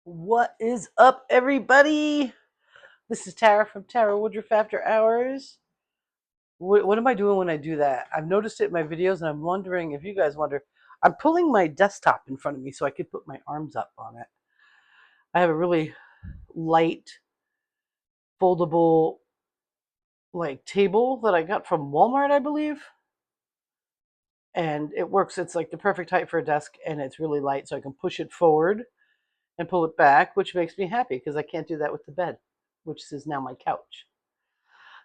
What is up, everybody? This is Tara from Tara Woodruff After Hours. What am I doing when I do that? I've noticed it in my videos, and I'm wondering if you guys wonder. I'm pulling my desktop in front of me so I could put my arms up on it. I have a really light, foldable, table that I got from Walmart, I believe, and it works. It's like the perfect height for a desk, and it's really light, so I can push it forward and pull it back, which makes me happy because I can't do that with the bed, which is now my couch.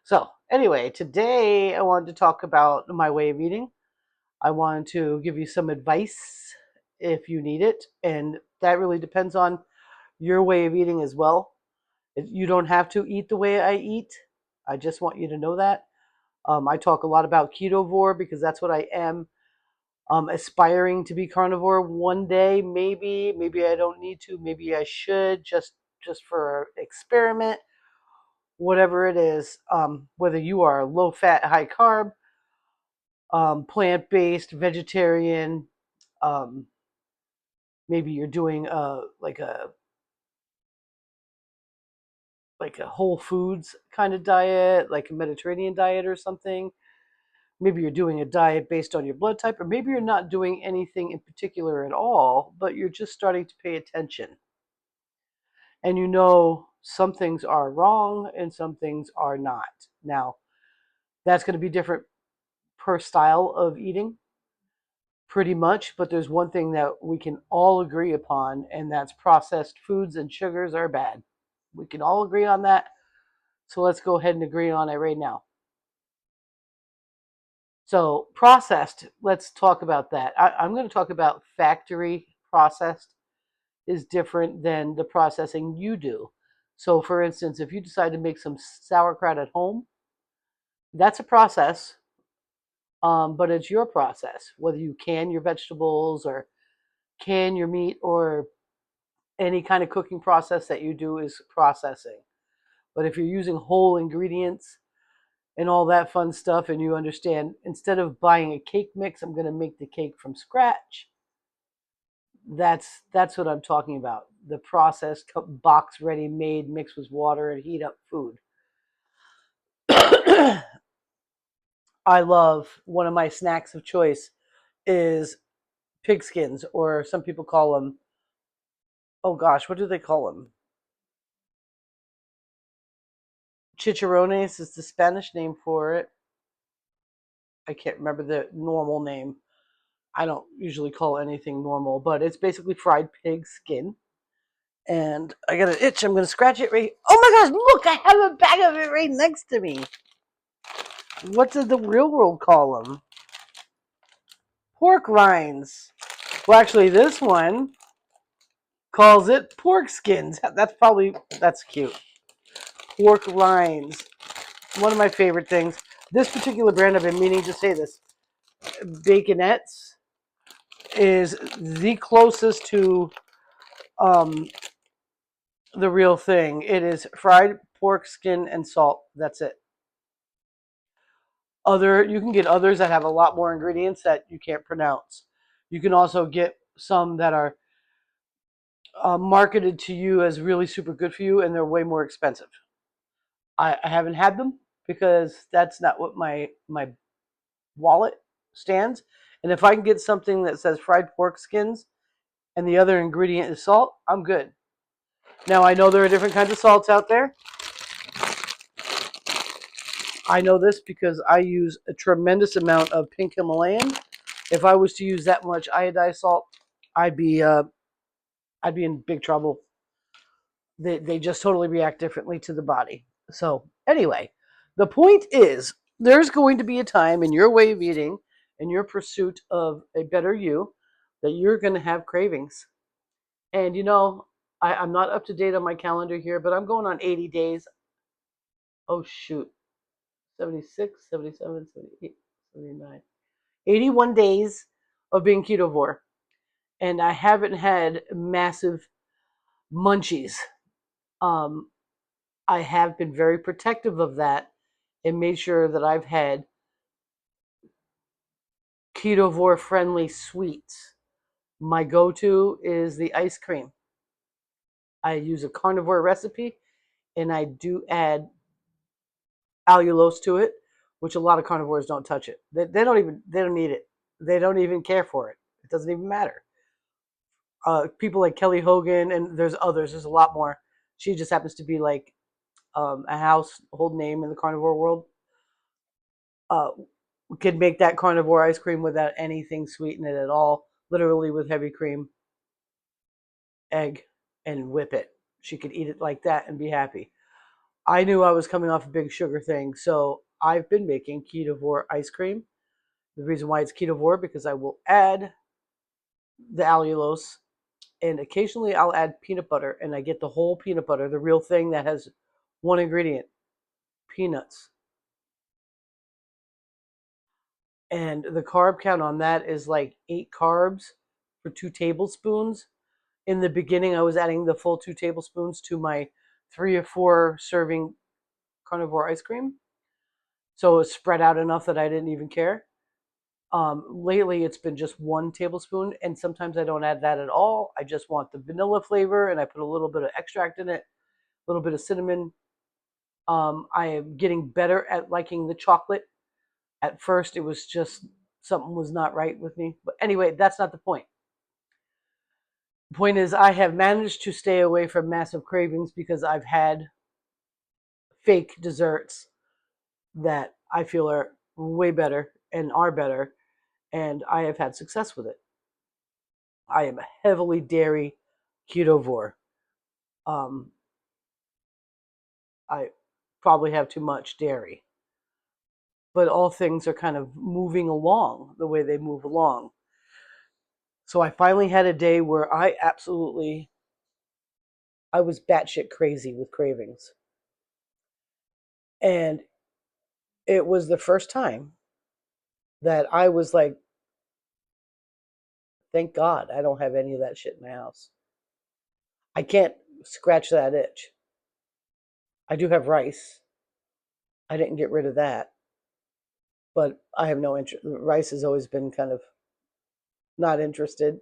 So, anyway, today I wanted to talk about my way of eating. I wanted to give you some advice if you need it, and that really depends on your way of eating as well. You don't have to eat the way I eat. I just want you to know that. I talk a lot about ketovore because that's what I am. Aspiring to be carnivore one day, maybe. Maybe I don't need to. Maybe I should, just for experiment, whatever it is, whether you are low fat, high carb, plant based, vegetarian, um, maybe you're doing like a whole foods kind of diet, like a Mediterranean diet or something. Maybe you're doing a diet based on your blood type, or maybe you're not doing anything in particular at all, but you're just starting to pay attention. And you know some things are wrong and some things are not. Now, that's going to be different per style of eating, pretty much, but there's one thing that we can all agree upon, and that's processed foods and sugars are bad. We can all agree on that. So let's go ahead and agree on it right now. So, processed, let's talk about that. I'm going to talk about factory processed is different than the processing you do. So, for instance, if you decide to make some sauerkraut at home, that's a process, but it's your process. Whether you can your vegetables or can your meat or any kind of cooking process that you do is processing. But if you're using whole ingredients and all that fun stuff, and you understand, instead of buying a cake mix, I'm going to make the cake from scratch. That's what I'm talking about. The processed box ready made mixed with water and heat up food. I love, one of my snacks of choice is pigskins, or some people call them, oh gosh, what do they call them? Chicharrones is the Spanish name for it. I can't remember the normal name. I don't usually call anything normal, but it's basically fried pig skin. And I got an itch. I'm going to scratch it right. Oh my gosh, look, I have a bag of it right next to me. What did the real world call them? Pork rinds. Well, actually, this one calls it pork skins. That's cute. Pork rinds. One of my favorite things. This particular brand, I've been meaning to say this, Baconettes, is the closest to um, the real thing. It is fried pork skin and salt. That's it. You can get others that have a lot more ingredients that you can't pronounce. You can also get some that are marketed to you as really super good for you, and they're way more expensive. I haven't had them because that's not what my wallet stands. And if I can get something that says fried pork skins and the other ingredient is salt, I'm good. Now, I know there are different kinds of salts out there. I know this because I use a tremendous amount of pink Himalayan. If I was to use that much iodized salt, I'd be uh, I'd be in big trouble. They just totally react differently to the body. So anyway, the point is, there's going to be a time in your way of eating, in your pursuit of a better you, that you're going to have cravings. And I'm not up to date on my calendar here, but I'm going on 80 days. Oh shoot, 76, 77, 78, 79, 81 days of being ketovore. And I haven't had massive munchies. Um, I have been very protective of that and made sure that I've had ketovore friendly sweets. My go to is the ice cream. I use a carnivore recipe, and I do add allulose to it, which a lot of carnivores don't touch it. They don't need it. They don't even care for it. It doesn't even matter. People like Kelly Hogan, and there's others. There's a lot more. She just happens to be like a household name in the carnivore world. Uh, could make that carnivore ice cream without anything sweet in it at all, literally with heavy cream, egg, and whip it. She could eat it like that and be happy. I knew I was coming off a big sugar thing, so I've been making ketovore ice cream. The reason why it's ketovore because I will add the allulose, and occasionally I'll add peanut butter, and I get the whole peanut butter, the real thing that has one ingredient, peanuts. And the carb count on that is like 8 carbs for 2 tablespoons. In the beginning, I was adding the full 2 tablespoons to my 3 or 4 serving carnivore ice cream. So it was spread out enough that I didn't even care. Lately, it's been just 1 tablespoon, and sometimes I don't add that at all. I just want the vanilla flavor, and I put a little bit of extract in it, a little bit of cinnamon. I am getting better at liking the chocolate. At first, it was just something was not right with me. But anyway, that's not the point. The point is, I have managed to stay away from massive cravings because I've had fake desserts that I feel are way better and are better, and I have had success with it. I am a heavily dairy ketovore. Um, I probably have too much dairy, but all things are kind of moving along the way they move along. So I finally had a day where I was batshit crazy with cravings. And it was the first time that I was like, thank God I don't have any of that shit in my house. I can't scratch that itch. I do have rice. I didn't get rid of that, but I have no interest. Rice has always been kind of not interested.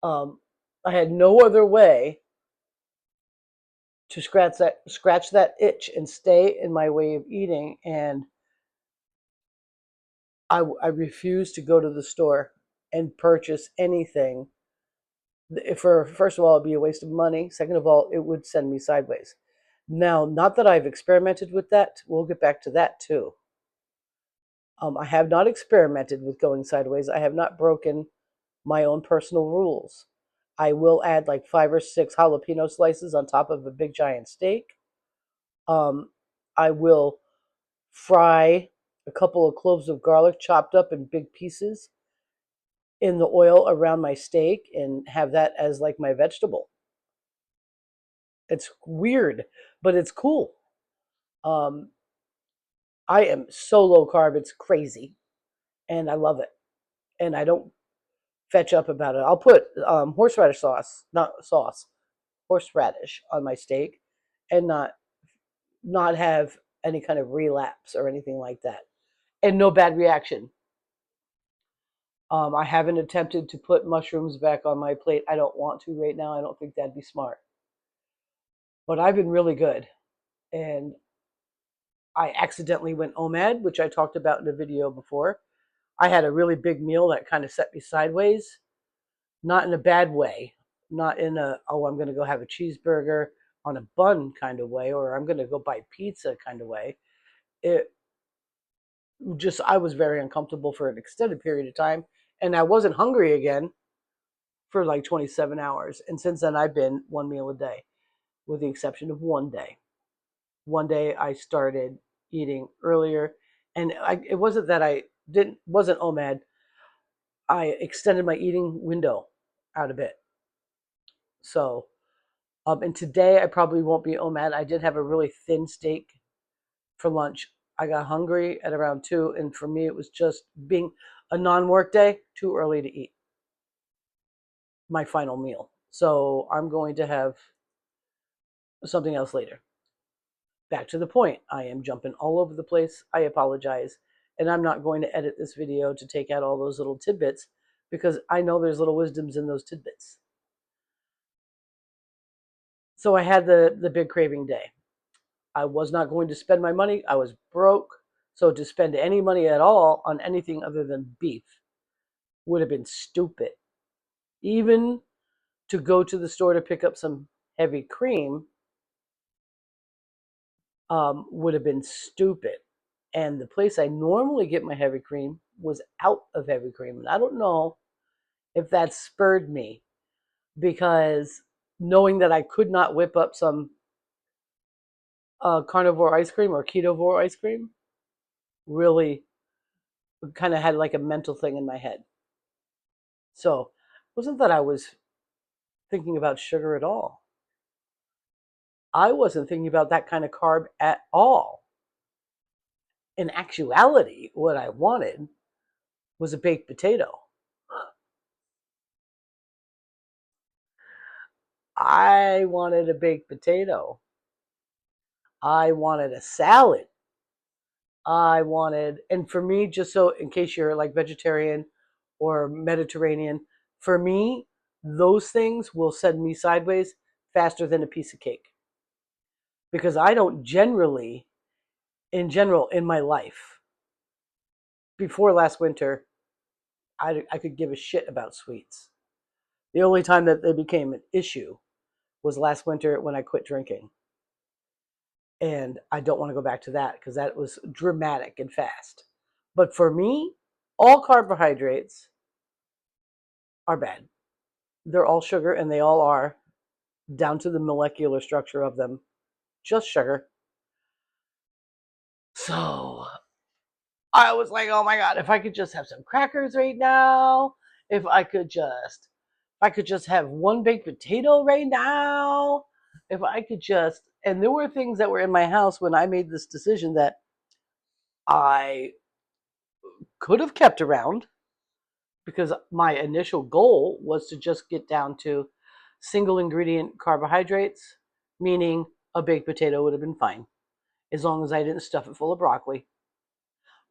Um, I had no other way to scratch that itch and stay in my way of eating, and I refused to go to the store and purchase anything. For first of all, it'd be a waste of money. Second of all, it would send me sideways. Now, not that I've experimented with that. We'll get back to that too. I have not experimented with going sideways. I have not broken my own personal rules. I will add like 5 or 6 jalapeno slices on top of a big giant steak. Um, I will fry a couple of cloves of garlic chopped up in big pieces in the oil around my steak and have that as like my vegetable. It's weird, but it's cool. Um, I am so low carb, it's crazy, and I love it. And I don't fetch up about it. I'll put horseradish sauce, not sauce, horseradish on my steak, and not have any kind of relapse or anything like that, and no bad reaction. I haven't attempted to put mushrooms back on my plate. I don't want to right now. I don't think that'd be smart. But I've been really good, and I accidentally went OMAD, which I talked about in a video before. I had a really big meal that kind of set me sideways, not in a bad way, not in a, oh, I'm going to go have a cheeseburger on a bun kind of way, or I'm going to go buy pizza kind of way. It just, I was very uncomfortable for an extended period of time, and I wasn't hungry again for like 27 hours. And since then, I've been one meal a day, with the exception of one day. One day I started eating earlier, and it wasn't that I didn't wasn't OMAD. I extended my eating window out a bit. So, and today I probably won't be OMAD. I did have a really thin steak for lunch. I got hungry at around 2, and for me, it was just being a non-work day, too early to eat my final meal. So I'm going to have something else later. Back to the point. I am jumping all over the place. I apologize. And I'm not going to edit this video to take out all those little tidbits because I know there's little wisdoms in those tidbits. So I had the big craving day. I was not going to spend my money. I was broke. So to spend any money at all on anything other than beef would have been stupid. Even to go to the store to pick up some heavy cream would have been stupid. And the place I normally get my heavy cream was out of heavy cream. And I don't know if that spurred me because knowing that I could not whip up some carnivore ice cream or ketovore ice cream really kind of had like a mental thing in my head. So it wasn't that I was thinking about sugar at all. I wasn't thinking about that kind of carb at all. In actuality, what I wanted was a baked potato. I wanted a baked potato. I wanted a salad. I wanted, and for me, just so in case you're like vegetarian or Mediterranean, for me, those things will send me sideways faster than a piece of cake. Because I don't generally, in general, in my life, before last winter, I could give a shit about sweets. The only time that they became an issue was last winter when I quit drinking. And I don't want to go back to that because that was dramatic and fast. But for me, all carbohydrates are bad. They're all sugar and they all are, down to the molecular structure of them, just sugar. So I was like, oh my God, if I could just have some crackers right now, if I could just have one baked potato right now, if I could just, and there were things that were in my house when I made this decision that I could have kept around because my initial goal was to just get down to single ingredient carbohydrates, meaning a baked potato would have been fine as long as I didn't stuff it full of broccoli.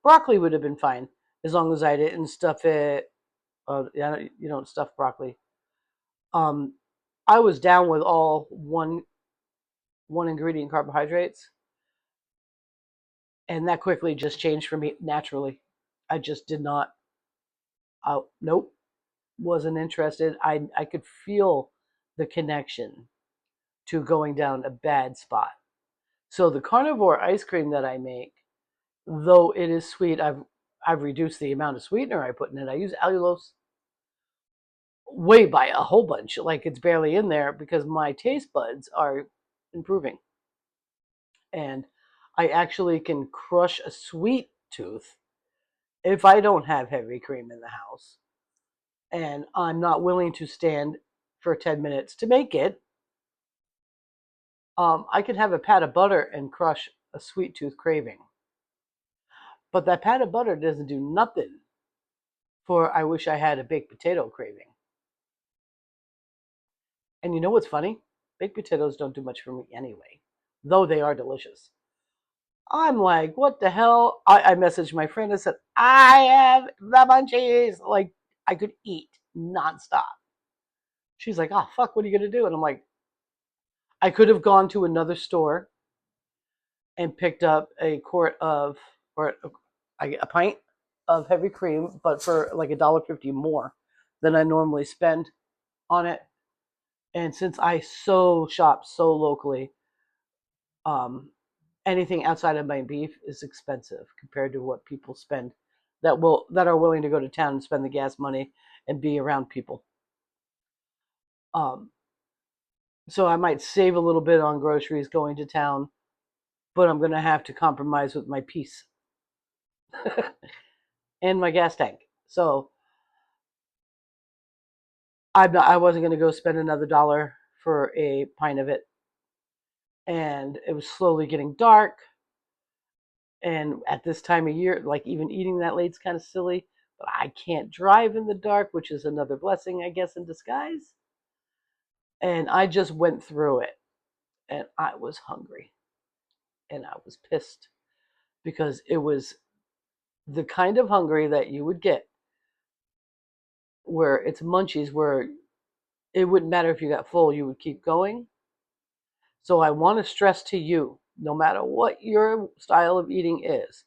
Broccoli would have been fine as long as I didn't stuff it. Yeah, you don't stuff broccoli. Um, I was down with all one ingredient carbohydrates, and that quickly just changed for me naturally. I just did not. Nope, wasn't interested. I could feel the connection to going down a bad spot. So the carnivore ice cream that I make, though it is sweet, I've reduced the amount of sweetener I put in it. I use allulose way by a whole bunch, like it's barely in there because my taste buds are improving. And I actually can crush a sweet tooth if I don't have heavy cream in the house and I'm not willing to stand for 10 minutes to make it. I can have a pat of butter and crush a sweet tooth craving. But that pat of butter doesn't do nothing for I wish I had a baked potato craving. And you know what's funny? Baked potatoes don't do much for me anyway, though they are delicious. I'm like, what the hell? I messaged my friend and said, I have the munchies. Like, I could eat nonstop. She's like, oh, fuck, what are you going to do? And I'm like, I could have gone to another store and picked up a quart of, or a pint of heavy cream, but for like $1.50 more than I normally spend on it. And since I shop so locally, um, anything outside of my beef is expensive compared to what people spend that are willing to go to town and spend the gas money and be around people. Um, so I might save a little bit on groceries going to town, but I'm going to have to compromise with my peace and my gas tank. So I wasn't going to go spend another dollar for a pint of it. And it was slowly getting dark. And at this time of year, like even eating that late is kind of silly. But I can't drive in the dark, which is another blessing, I guess, in disguise. And I just went through it. And I was hungry. And I was pissed because it was the kind of hungry that you would get where it's munchies, where it wouldn't matter if you got full, you would keep going. So I want to stress to you, no matter what your style of eating is,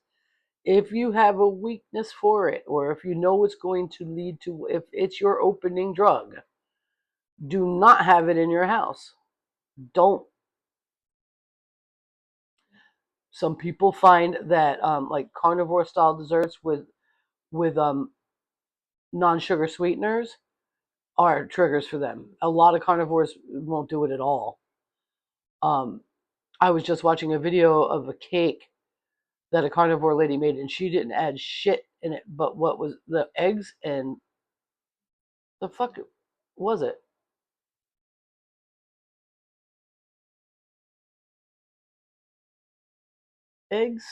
if you have a weakness for it, or if you know it's going to lead to, if it's your opening drug, do not have it in your house. Don't. Some people find that like carnivore style desserts with non-sugar sweeteners are triggers for them. A lot of carnivores won't do it at all. Um, I was just watching a video of a cake that a carnivore lady made, and she didn't add shit in it, but what was the eggs and the fuck was it? Eggs?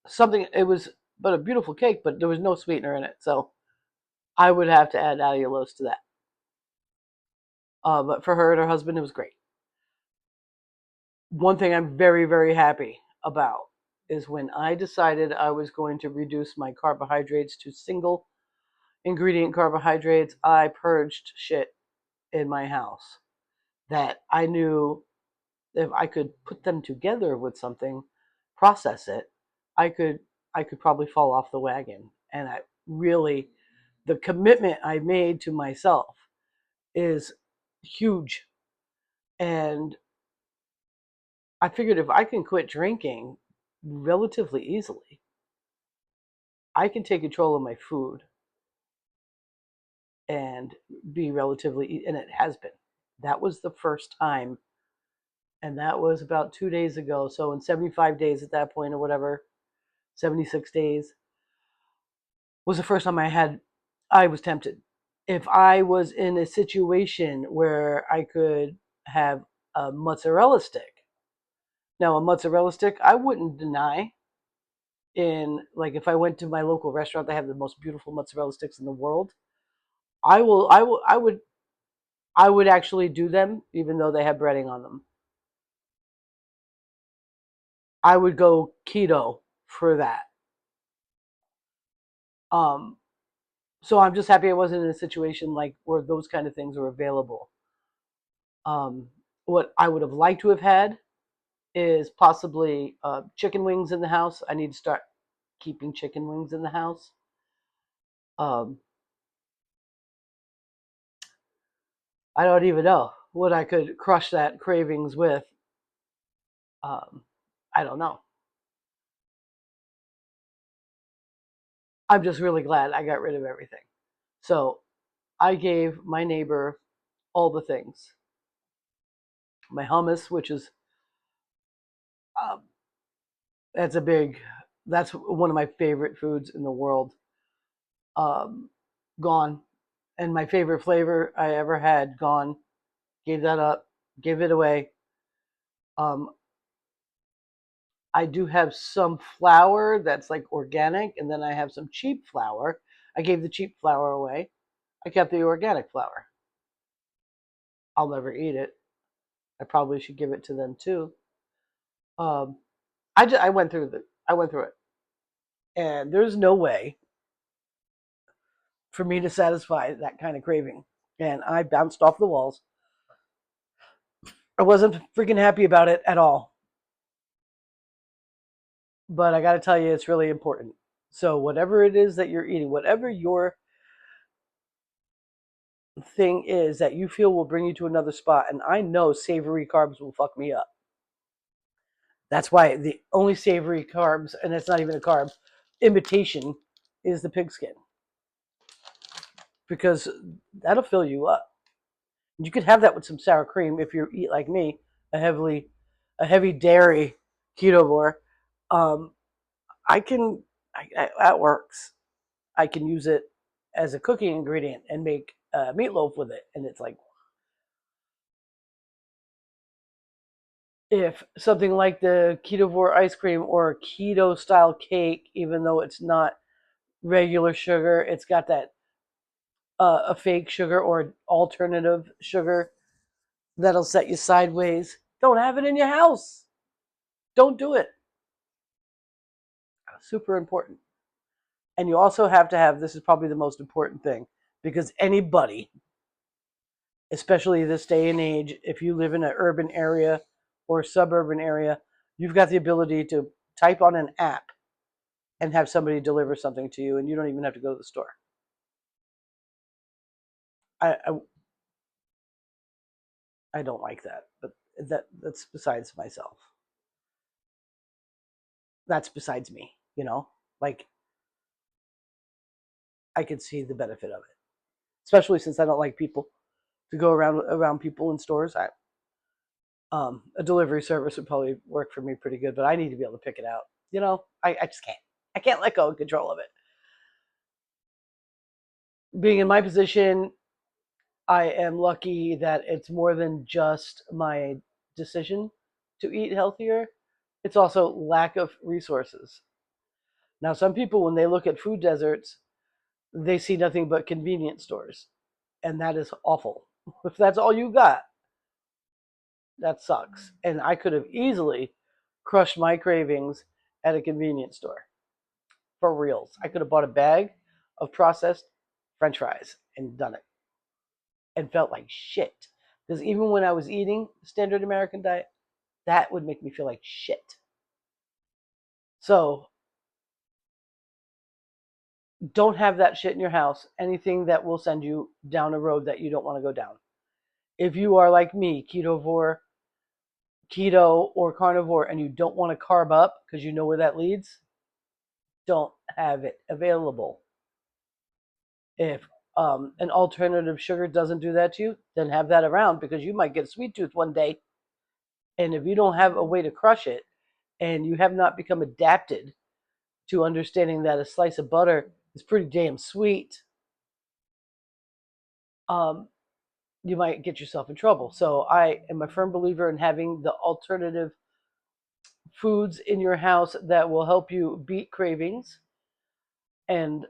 Something. It was, but a beautiful cake, but there was no sweetener in it, so I would have to add allulose to that. But for her and her husband, it was great. One thing I'm very, very happy about is when I decided I was going to reduce my carbohydrates to single ingredient carbohydrates, I purged shit in my house that I knew if I could put them together with something, process it, I could I could probably fall off the wagon. And I really, the commitment I made to myself is huge. And I figured if I can quit drinking relatively easily, I can take control of my food and be relatively, and it has been. That was the first time, and that was about 2 days ago. So in 75 days at that point, or whatever, 76 days, was the first time I was tempted. If I was in a situation where I could have a mozzarella stick, now a mozzarella stick, I wouldn't deny. In like, if I went to my local restaurant, they have the most beautiful mozzarella sticks in the world. I would actually do them, even though they have breading on them. I would go keto for that. Um, so I'm just happy I wasn't in a situation like where those kind of things are available. Um, what I would have liked to have had is possibly chicken wings in the house. I need to start keeping chicken wings in the house. Um, I don't even know what I could crush that cravings with. Um, I don't know. I'm just really glad I got rid of everything. So I gave my neighbor all the things. My hummus, which is um, that's a big, that's one of my favorite foods in the world. Um, Gone, and my favorite flavor I ever had, gone. Gave that up. Gave it away. Um, I do have some flour that's like organic, and then I have some cheap flour. I gave the cheap flour away. I kept the organic flour. I'll never eat it. I probably should give it to them too. Um, I went through it, and there's no way for me to satisfy that kind of craving. And I bounced off the walls. I wasn't freaking happy about it at all. But I got to tell you, it's really important. So whatever it is that you're eating, whatever your thing is that you feel will bring you to another spot, and I know savory carbs will fuck me up. That's why the only savory carbs, and it's not even a carb, imitation, is the pig skin, because that'll fill you up. You could have that with some sour cream if you eat like me, a heavy dairy ketovore. Um, I can, that works. I can use it as a cooking ingredient and make meatloaf with it, and it's like, if something like the ketovore ice cream or keto style cake, even though it's not regular sugar, it's got that a fake sugar or alternative sugar that'll set you sideways. Don't have it in your house. Don't do it. Super important. And you also have to have, this is probably the most important thing, because anybody especially this day and age. If you live in an urban area or suburban area, you've got the ability to type on an app and have somebody deliver something to you, and you don't even have to go to the store. I, I, I don't like that, but that's besides myself. That's besides me, Like, I could see the benefit of it, especially since I don't like people to go around people in stores. A delivery service would probably work for me pretty good, but I need to be able to pick it out. I just can't. I can't let go of control of it. Being in my position, I am lucky that it's more than just my decision to eat healthier. It's also lack of resources. Now, some people, when they look at food deserts, they see nothing but convenience stores, and that is awful. If that's all you got, that sucks. And I could have easily crushed my cravings at a convenience store. For reals. I could have bought a bag of processed French fries and done it and felt like shit. Because even when I was eating standard American diet, that would make me feel like shit. So don't have that shit in your house. Anything that will send you down a road that you don't want to go down. If you are like me, keto or carnivore, and you don't want to carb up because you know where that leads, don't have it available. If an alternative sugar doesn't do that to you, then have that around because you might get a sweet tooth one day. And if you don't have a way to crush it and you have not become adapted to understanding that a slice of butter is pretty damn sweet, um, you might get yourself in trouble. So I am a firm believer in having the alternative foods in your house that will help you beat cravings. And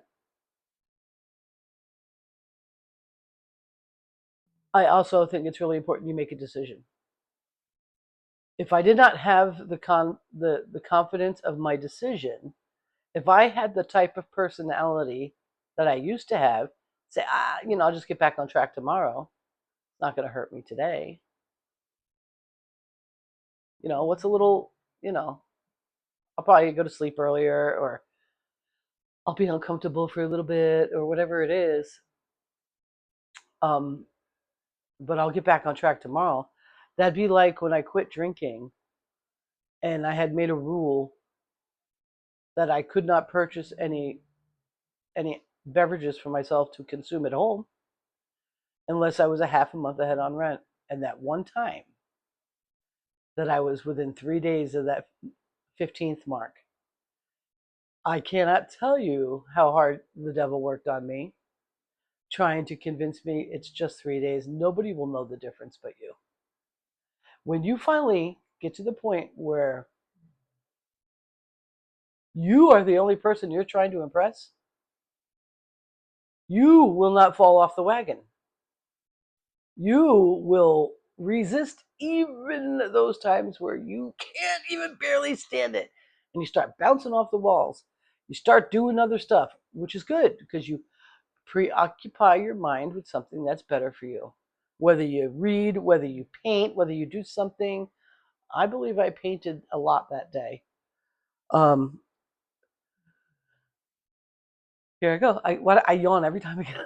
I also think it's really important you make a decision. If I did not have the confidence of my decision, if I had the type of personality that I used to have, say, I'll just get back on track tomorrow. It's not going to hurt me today. What's a little, I'll probably go to sleep earlier, or I'll be uncomfortable for a little bit, or whatever it is. Um, but I'll get back on track tomorrow. That'd be like when I quit drinking and I had made a rule that I could not purchase any beverages for myself to consume at home unless I was a half a month ahead on rent. And that one time that I was within 3 days of that 15th mark, I cannot tell you how hard the devil worked on me trying to convince me it's just 3 days. Nobody will know the difference but you. When you finally get to the point where you are the only person you're trying to impress, you will not fall off the wagon. You will resist even those times where you can't even barely stand it. And you start bouncing off the walls. You start doing other stuff, which is good because you preoccupy your mind with something that's better for you. Whether you read, whether you paint, whether you do something. I believe I painted a lot that day. Um, Here I go. I yawn every time I get.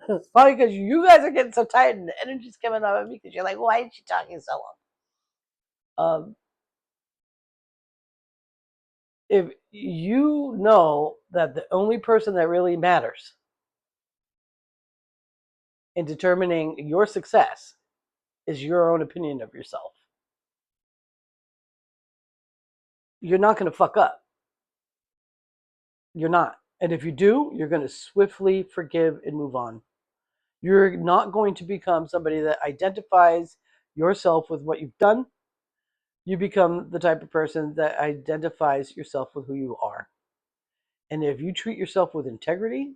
It's probably because you guys are getting so tired and the energy's coming out of me because you're like, why is she talking so long? If you know that the only person that really matters in determining your success is your own opinion of yourself, you're not going to fuck up. You're not. And if you do, you're going to swiftly forgive and move on. You're not going to become somebody that identifies yourself with what you've done. You become the type of person that identifies yourself with who you are. And if you treat yourself with integrity,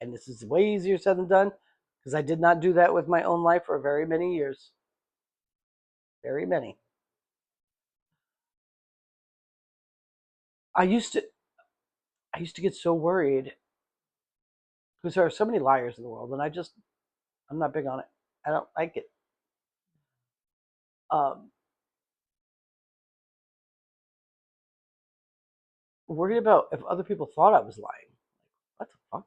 and this is way easier said than done, because I did not do that with my own life for very many years. Very many. I used to I used to get so worried because there are so many liars in the world, and I'm not big on it. I don't like it. Um, Worried about if other people thought I was lying. What the fuck?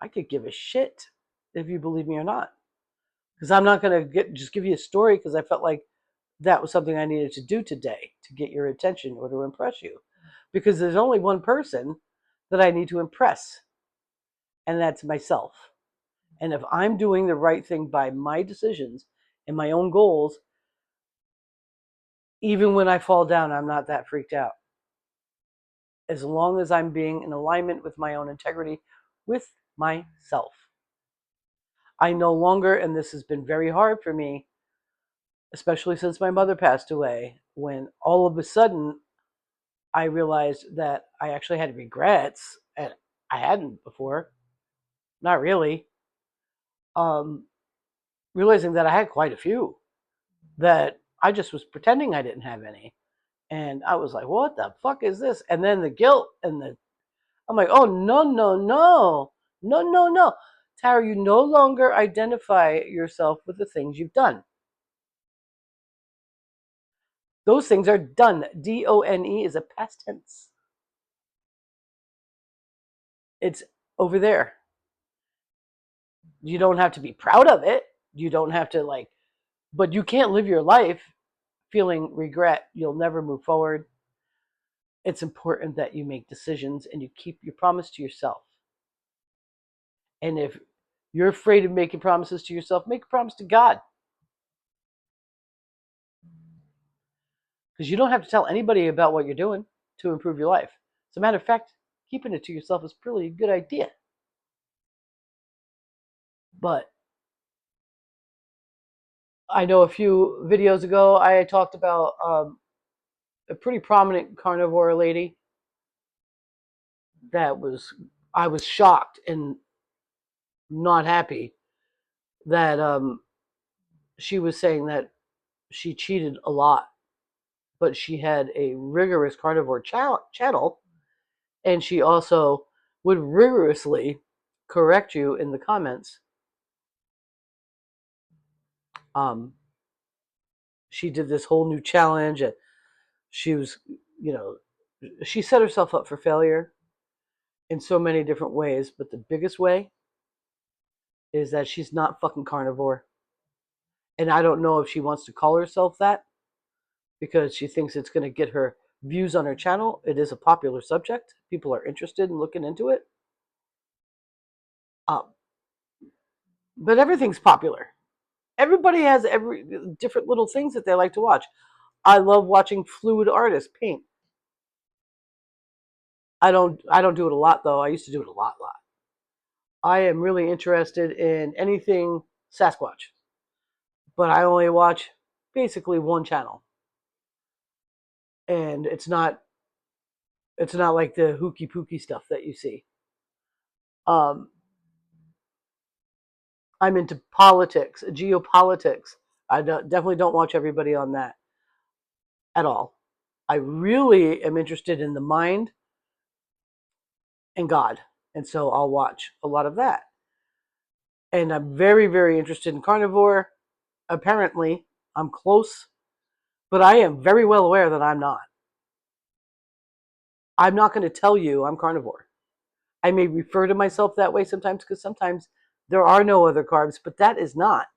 I could give a shit if you believe me or not. Because I'm not going to just give you a story because I felt like that was something I needed to do today to get your attention or to impress you. Because there's only one person that I need to impress, and that's myself. And if I'm doing the right thing by my decisions and my own goals, even when I fall down, I'm not that freaked out. As long as I'm being in alignment with my own integrity with myself. I no longer, and this has been very hard for me, especially since my mother passed away, when all of a sudden I realized that I actually had regrets, and I hadn't before. Not really. Um, Realizing that I had quite a few, that I just was pretending I didn't have any. And I was like, what the fuck is this? And then the guilt and I'm like, oh, no, no, no. No, no, no. Tara, you no longer identify yourself with the things you've done. Those things are done. DONE is a past tense. It's over there. You don't have to be proud of it. You don't have to but you can't live your life feeling regret. You'll never move forward. It's important that you make decisions and you keep your promise to yourself. And if you're afraid of making promises to yourself, make a promise to God. Because you don't have to tell anybody about what you're doing to improve your life. As a matter of fact, keeping it to yourself is really a good idea. But I know a few videos ago I talked about a pretty prominent carnivore lady that I was shocked and not happy that she was saying that she cheated a lot, but she had a rigorous carnivore channel, and she also would rigorously correct you in the comments. Um, she did this whole new challenge, and she was, you know, she set herself up for failure in so many different ways, but the biggest way is that she's not fucking carnivore. And I don't know if she wants to call herself that because she thinks it's going to get her views on her channel. It is a popular subject. People are interested in looking into it. Um, but everything's popular. Everybody has every different little things that they like to watch. I love watching fluid artists paint. I don't do it a lot though. I used to do it a lot. I am really interested in anything Sasquatch, but I only watch basically one channel. And it's not like the hooky pooky stuff that you see. Um, I'm into politics, geopolitics. Definitely don't watch everybody on that at all. I really am interested in the mind and God, and so I'll watch a lot of that. And I'm very, very interested in carnivore. Apparently, I'm close, but I am very well aware that I'm not. I'm not going to tell you I'm carnivore. I may refer to myself that way sometimes because sometimes there are no other carbs, but that is not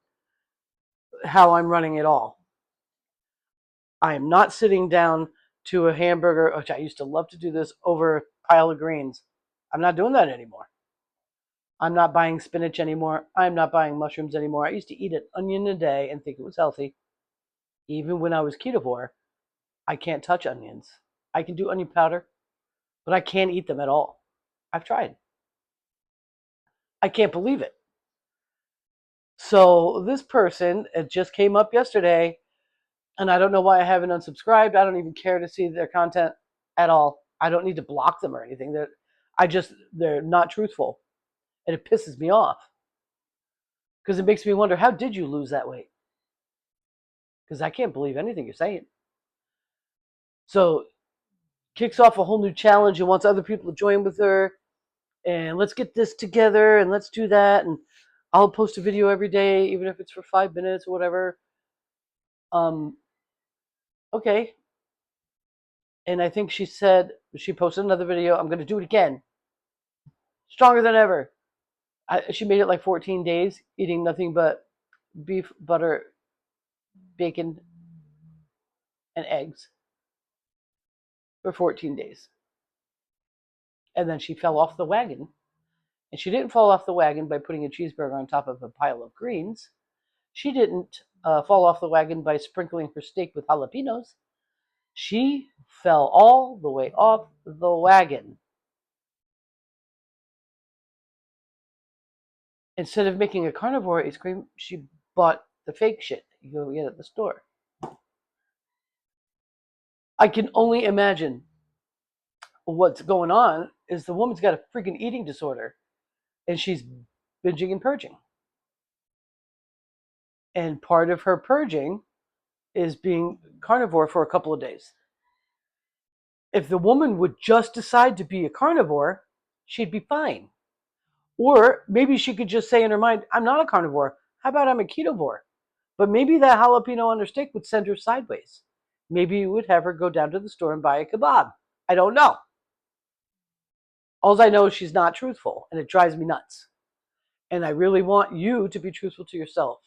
how I'm running it all. I am not sitting down to a hamburger, which I used to love to do this, over a pile of greens. I'm not doing that anymore. I'm not buying spinach anymore. I'm not buying mushrooms anymore. I used to eat an onion a day and think it was healthy. Even when I was ketovore, I can't touch onions. I can do onion powder, but I can't eat them at all. I've tried. I can't believe it. So this person, it just came up yesterday, and I don't know why I haven't unsubscribed. I don't even care to see their content at all. I don't need to block them or anything. They're not truthful, and it pisses me off because it makes me wonder, how did you lose that weight? Because I can't believe anything you're saying. So kicks off a whole new challenge and wants other people to join with her, and let's get this together and let's do that. And I'll post a video every day, even if it's for 5 minutes or whatever. Um, okay. And I think she said she posted another video. I'm going to do it again, stronger than ever. She made it like 14 days, eating nothing but beef, butter, bacon, and eggs for 14 days. And then she fell off the wagon. And she didn't fall off the wagon by putting a cheeseburger on top of a pile of greens. She didn't fall off the wagon by sprinkling her steak with jalapenos. She fell all the way off the wagon. Instead of making a carnivore ice cream, she bought the fake shit you go get at the store. I can only imagine what's going on is the woman's got a freaking eating disorder and she's binging and purging. And part of her purging is being carnivore for a couple of days. If the woman would just decide to be a carnivore, she'd be fine. Or maybe she could just say in her mind, I'm not a carnivore. How about I'm a ketovore? But maybe that jalapeno on her steak would send her sideways. Maybe it would have her go down to the store and buy a kebab. I don't know. All I know is she's not truthful, and it drives me nuts. And I really want you to be truthful to yourself.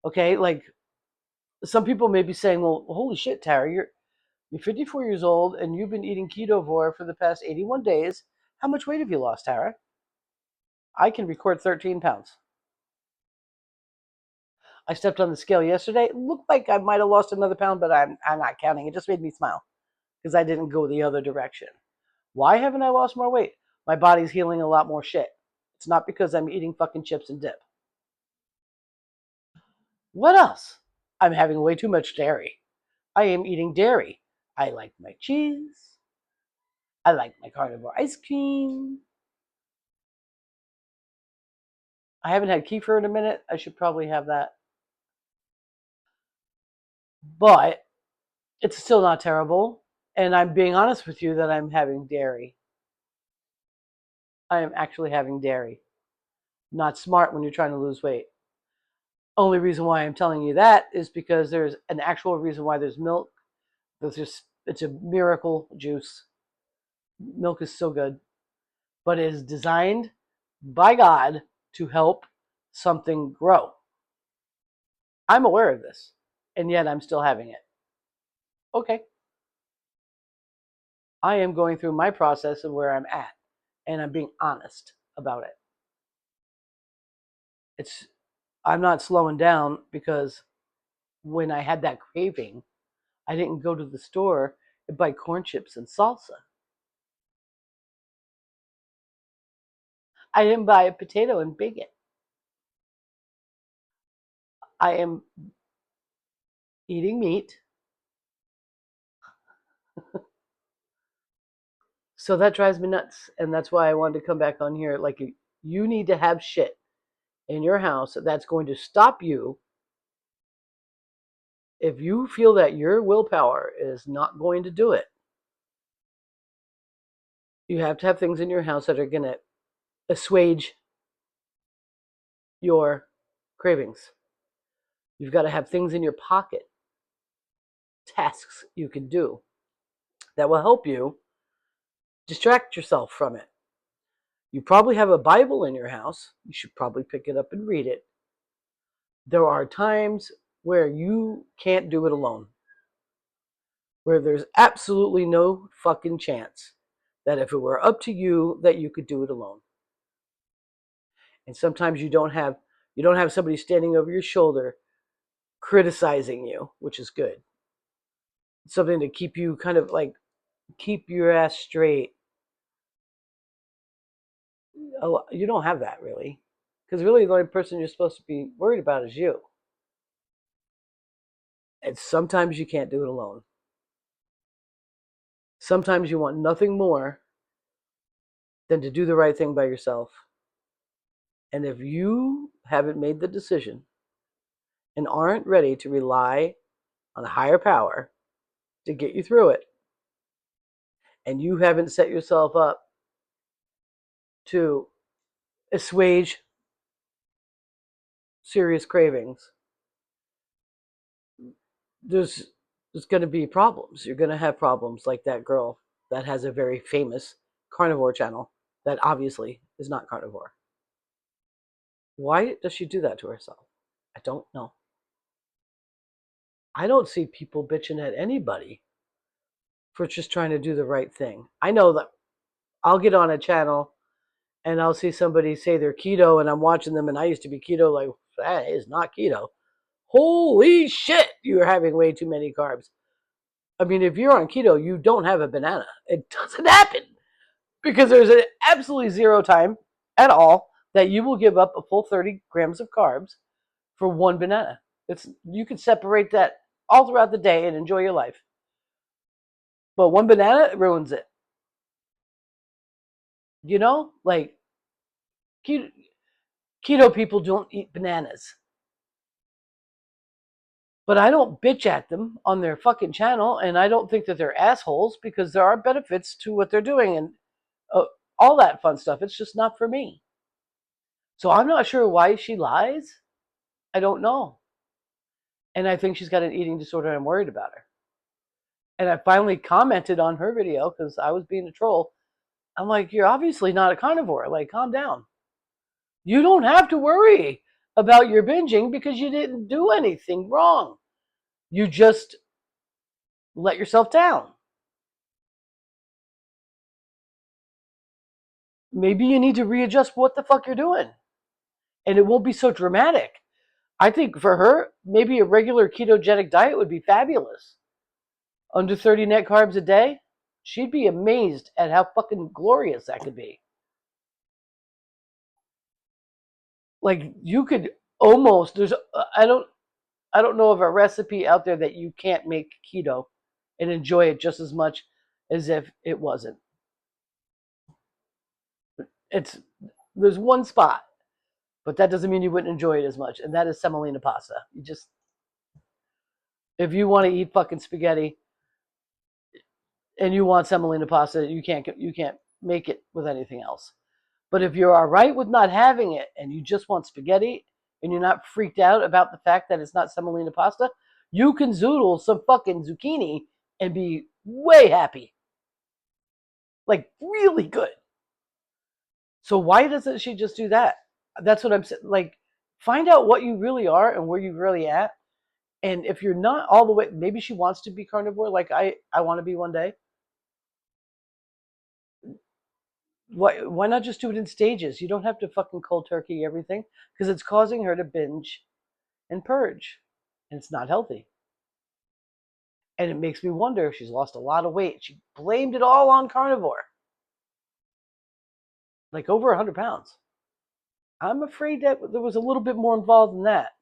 Okay? Like, some people may be saying, well, holy shit, Tara, you're 54 years old, and you've been eating ketovore for the past 81 days. How much weight have you lost, Tara? I can record 13 pounds. I stepped on the scale yesterday. It looked like I might have lost another pound, but I'm not counting. It just made me smile because I didn't go the other direction. Why haven't I lost more weight? My body's healing a lot more shit. It's not because I'm eating fucking chips and dip. What else? I'm having way too much dairy. I am eating dairy. I like my cheese. I like my carnivore ice cream. I haven't had kefir in a minute. I should probably have that. But it's still not terrible. And I'm being honest with you that I'm having dairy. I am actually having dairy. Not smart when you're trying to lose weight. Only reason why I'm telling you that is because there's an actual reason why there's milk. It's a miracle juice. Milk is so good, but it is designed by God to help something grow. I'm aware of this, and yet I'm still having it. Okay. I am going through my process of where I'm at, and I'm being honest about it. I'm not slowing down because when I had that craving, I didn't go to the store and buy corn chips and salsa. I didn't buy a potato and bake it. I am eating meat. So that drives me nuts. And that's why I wanted to come back on here. Like, you need to have shit in your house that's going to stop you. If you feel that your willpower is not going to do it, you have to have things in your house that are going to assuage your cravings. You've got to have things in your pocket, tasks you can do that will help you distract yourself from it. You probably have a Bible in your house. You should probably pick it up and read it. There are times where you can't do it alone, where there's absolutely no fucking chance that if it were up to you that you could do it alone. And sometimes you don't have somebody standing over your shoulder criticizing you, which is good. It's something to keep you kind of like keep your ass straight. You don't have that really, because really the only person you're supposed to be worried about is you. And sometimes you can't do it alone. Sometimes you want nothing more than to do the right thing by yourself. And if you haven't made the decision and aren't ready to rely on a higher power to get you through it, and you haven't set yourself up to assuage serious cravings, there's there's going to be problems. You're going to have problems like that girl that has a very famous carnivore channel that obviously is not carnivore. Why does she do that to herself? I don't know. I don't see people bitching at anybody for just trying to do the right thing. I know that I'll get on a channel and I'll see somebody say they're keto and I'm watching them and I used to be keto, like, that is not keto. Holy shit, you're having way too many carbs. I mean, if you're on keto, you don't have a banana. It doesn't happen because there's an absolutely zero time at all that you will give up a full 30 grams of carbs for one banana. You can separate that all throughout the day and enjoy your life. But one banana ruins it. You know, like keto, keto people don't eat bananas. But I don't bitch at them on their fucking channel, and I don't think that they're assholes because there are benefits to what they're doing and uh, all that fun stuff. It's just not for me. So I'm not sure why she lies. I don't know. And I think she's got an eating disorder. And I'm worried about her. And I finally commented on her video because I was being a troll. I'm like, you're obviously not a carnivore. Like, calm down. You don't have to worry about your binging because you didn't do anything wrong. You just let yourself down. Maybe you need to readjust what the fuck you're doing. And it won't be so dramatic. I think for her, maybe a regular ketogenic diet would be fabulous. Under 30 net carbs a day, she'd be amazed at how fucking glorious that could be. Like you could almost I don't know of a recipe out there that you can't make keto and enjoy it just as much as if it wasn't. It's There's one spot, but that doesn't mean you wouldn't enjoy it as much, and that is semolina pasta. You just if you want to eat fucking spaghetti and you want semolina pasta, you can't make it with anything else. But if you're all right with not having it and you just want spaghetti and you're not freaked out about the fact that it's not semolina pasta, you can zoodle some fucking zucchini and be way happy. Like really good. So why doesn't she just do that? That's what I'm saying. Like, find out what you really are and where you're really at. And if you're not all the way, maybe she wants to be carnivore, like I want to be one day. Why not just do it in stages? You don't have to fucking cold turkey everything because it's causing her to binge and purge, and it's not healthy. And it makes me wonder if she's lost a lot of weight. She blamed it all on carnivore, like over 100 pounds. I'm afraid that there was a little bit more involved than that.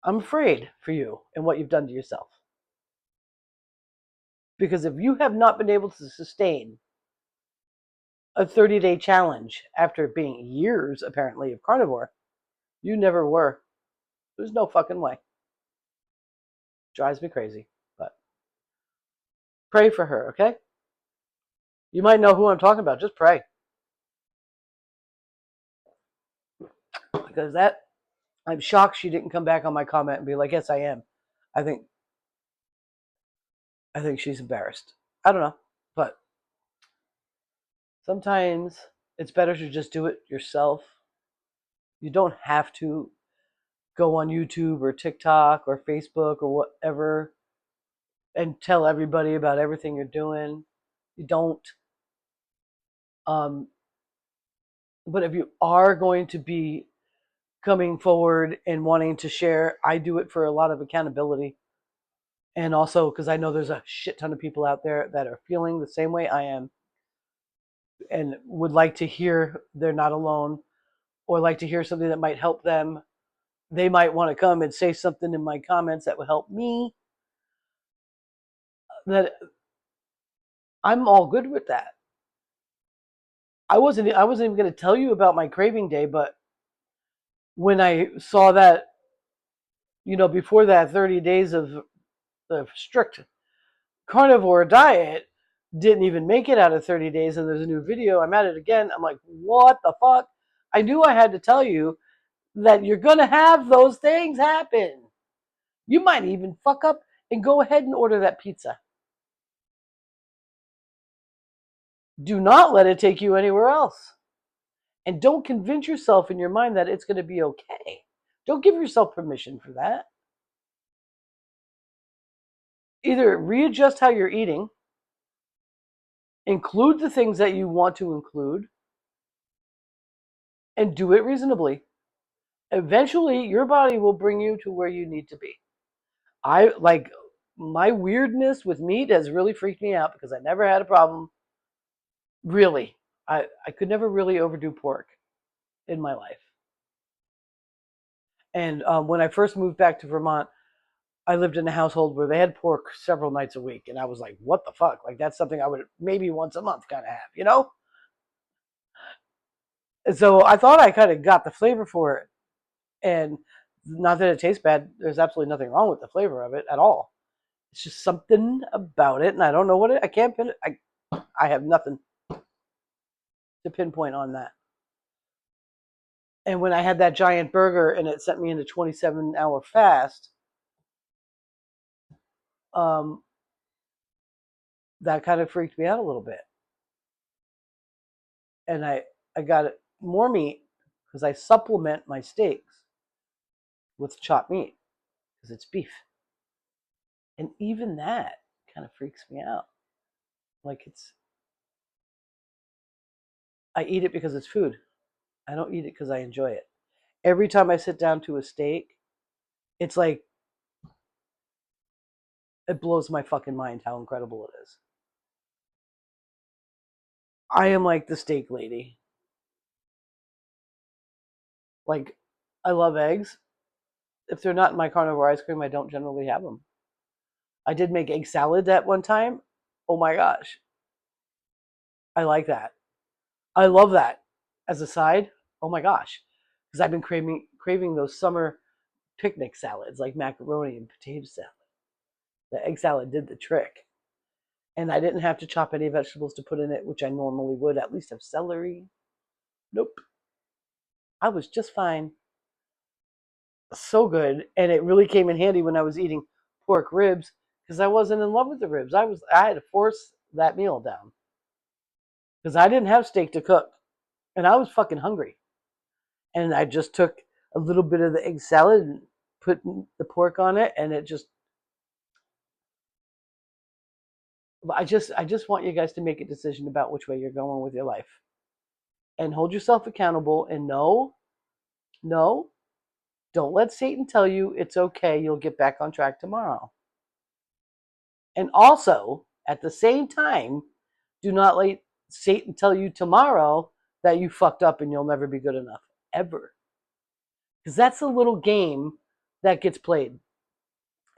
I'm afraid for you and what you've done to yourself. Because if you have not been able to sustain a 30-day challenge after being years, apparently, of carnivore, you never were. There's no fucking way. Drives me crazy. But pray for her, okay? You might know who I'm talking about. Just pray. Because I'm shocked she didn't come back on my comment and be like, yes, I am. I think I think she's embarrassed. I don't know. But sometimes it's better to just do it yourself. You don't have to go on YouTube or TikTok or Facebook or whatever and tell everybody about everything you're doing. You don't. Um, but if you are going to be coming forward and wanting to share, I do it for a lot of accountability. And also because I know there's a shit ton of people out there that are feeling the same way I am and would like to hear they're not alone or like to hear something that might help them. They might want to come and say something in my comments that would help me. That I'm all good with that. I wasn't even going to tell you about my craving day, but when I saw that, before that 30 days of the strict carnivore diet didn't even make it out of 30 days and there's a new video, I'm at it again. I'm like, what the fuck? I knew I had to tell you that you're going to have those things happen. You might even fuck up and go ahead and order that pizza. Do not let it take you anywhere else. And don't convince yourself in your mind that it's going to be okay. Don't give yourself permission for that. Either readjust how you're eating, include the things that you want to include, and do it reasonably. Eventually, your body will bring you to where you need to be. I like my weirdness with meat has really freaked me out because I never had a problem. Really, I could never really overdo pork in my life. And when I first moved back to Vermont, I lived in a household where they had pork several nights a week, and I was like, "What the fuck?" Like that's something I would maybe once a month kind of have, you know. And so I thought I kind of got the flavor for it, and not that it tastes bad. There's absolutely nothing wrong with the flavor of it at all. It's just something about it, and I don't know what it. I can't pin it. I have nothing to pinpoint on that. And when I had that giant burger and it sent me into 27-hour fast, um, that kind of freaked me out a little bit. And I got more meat because I supplement my steaks with chopped meat because it's beef. And even that kind of freaks me out. Like I eat it because it's food. I don't eat it because I enjoy it. Every time I sit down to a steak, it's like it blows my fucking mind how incredible it is. I am like the steak lady. Like I love eggs. If they're not in my carnivore ice cream, I don't generally have them. I did make egg salad at one time. Oh my gosh. I like that. I love that as a side. Oh my gosh. Because I've been craving those summer picnic salads like macaroni and potato salad. The egg salad did the trick. And I didn't have to chop any vegetables to put in it, which I normally would, at least have celery. Nope. I was just fine. So good. And it really came in handy when I was eating pork ribs because I wasn't in love with the ribs. I had to force that meal down because I didn't have steak to cook and I was fucking hungry. And I just took a little bit of the egg salad and put the pork on it, and it just. I just want you guys to make a decision about which way you're going with your life, and hold yourself accountable. And no, no, don't let Satan tell you it's okay. You'll get back on track tomorrow. And also, at the same time, do not let Satan tell you tomorrow that you fucked up and you'll never be good enough ever, because that's a little game that gets played.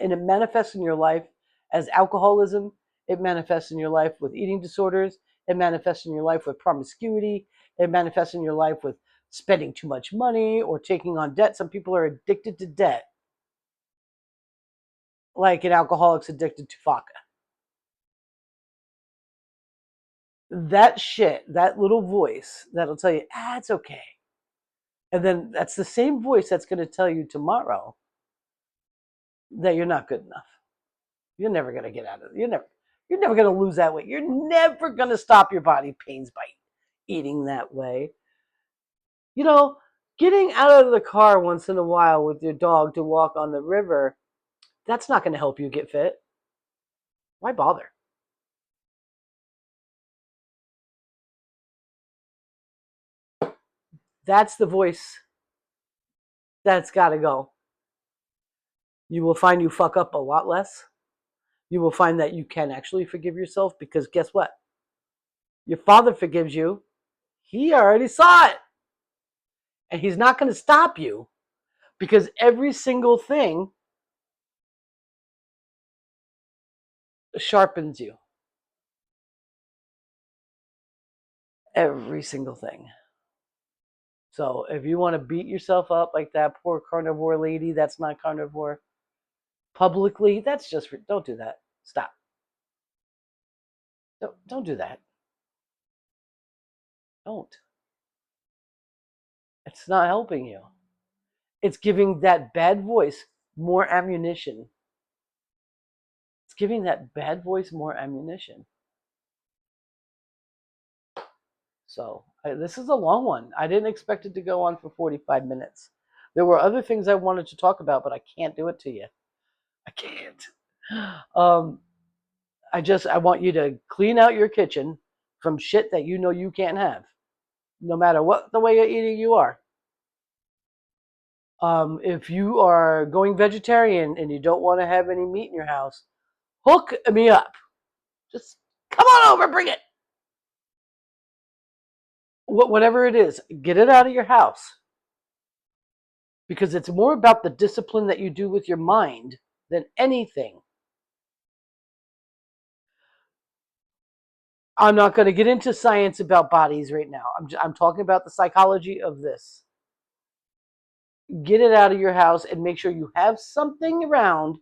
And it manifests in your life as alcoholism. It manifests in your life with eating disorders. It manifests in your life with promiscuity. It manifests in your life with spending too much money or taking on debt. Some people are addicted to debt, like an alcoholic's addicted to vodka. That shit, that little voice that'll tell you, it's okay. And then that's the same voice that's going to tell you tomorrow that you're not good enough. You're never going to get out of it. You're never going to lose that weight. You're never going to stop your body pains by eating that way. You know, getting out of the car once in a while with your dog to walk on the river, that's not going to help you get fit. Why bother? That's the voice that's got to go. You will find you fuck up a lot less. You will find that you can actually forgive yourself because guess what? Your father forgives you. He already saw it. And he's not going to stop you because every single thing sharpens you. Every single thing. So if you want to beat yourself up like that poor carnivore lady that's not carnivore publicly, that's just don't do that. Stop. Don't do that. Don't. It's not helping you. It's giving that bad voice more ammunition. It's giving that bad voice more ammunition. So this is a long one. I didn't expect it to go on for 45 minutes. There were other things I wanted to talk about, but I can't do it to you. I can't. Um, I want you to clean out your kitchen from shit that you know you can't have, no matter what the way of eating you are. If you are going vegetarian and you don't want to have any meat in your house, hook me up. Just come on over, bring it. Whatever it is, get it out of your house. Because it's more about the discipline that you do with your mind than anything. I'm not going to get into science about bodies right now. I'm talking about the psychology of this. Get it out of your house and make sure you have something around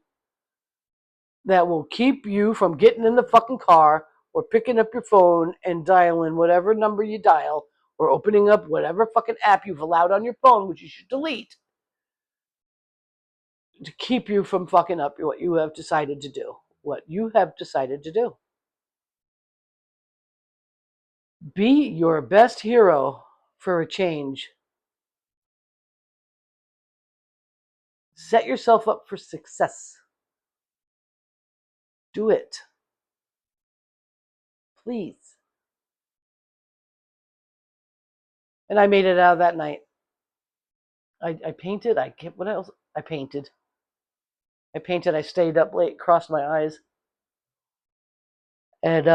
that will keep you from getting in the fucking car or picking up your phone and dialing whatever number you dial or opening up whatever fucking app you've allowed on your phone, which you should delete, to keep you from fucking up what you have decided to do. What you have decided to do. Be your best hero for a change. Set yourself up for success. Do it. Please. And I made it out that night. I painted. What else? I painted. I stayed up late, crossed my eyes. And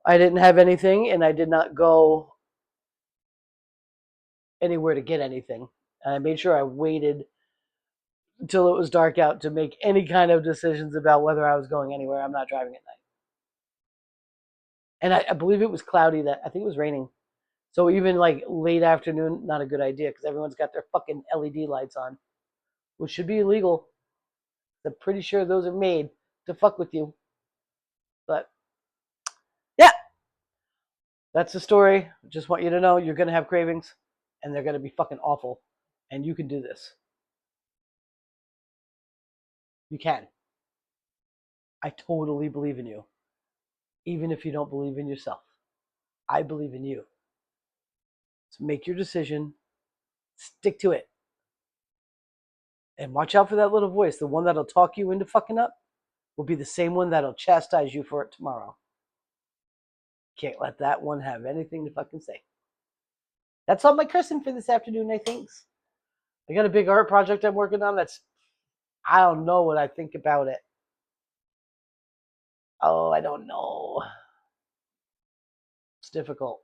I didn't have anything, and I did not go anywhere to get anything. And I made sure I waited until it was dark out to make any kind of decisions about whether I was going anywhere. I'm not driving at night. And I believe it was cloudy. I think it was raining. So even like late afternoon, not a good idea because everyone's got their fucking LED lights on, which should be illegal. I'm pretty sure those are made to fuck with you. But yeah, that's the story. Just want you to know you're going to have cravings and they're going to be fucking awful. And you can do this. You can. I totally believe in you. Even if you don't believe in yourself. I believe in you. So make your decision. Stick to it. And watch out for that little voice. The one that'll talk you into fucking up will be the same one that'll chastise you for it tomorrow. Can't let that one have anything to fucking say. That's all my cursing for this afternoon, I think. I got a big art project I'm working on I don't know what I think about it. Oh, I don't know. It's difficult.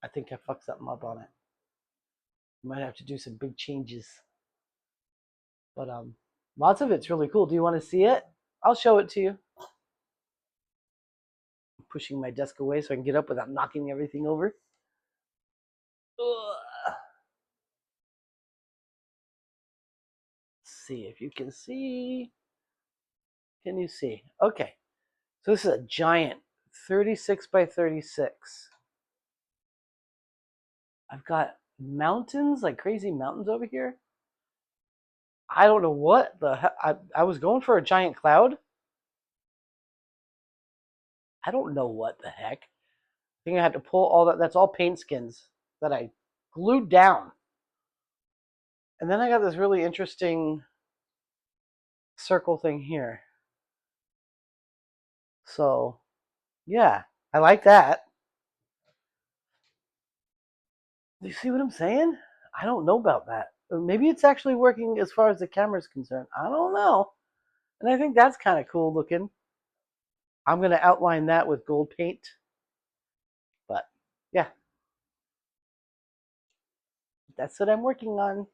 I think I fucked something up on it. Might have to do some big changes. But lots of it's really cool. Do you want to see it? I'll show it to you. I'm pushing my desk away so I can get up without knocking everything over. Ugh. See if you can see. Can you see? Okay. So this is a giant 36 by 36. I've got mountains, like crazy mountains over here. I don't know what the heck. I was going for a giant cloud. I don't know what the heck. I think I had to pull all that. That's all paint skins that I glued down. And then I got this really interesting circle thing here. So, yeah, I like that. Do you see what I'm saying? I don't know about that. Maybe it's actually working as far as the camera's concerned. I don't know. And I think that's kind of cool looking. I'm going to outline that with gold paint. But yeah, that's what I'm working on.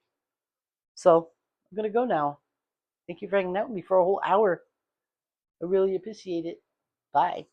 So I'm going to go now. Thank you for hanging out with me for a whole hour. I really appreciate it. Bye.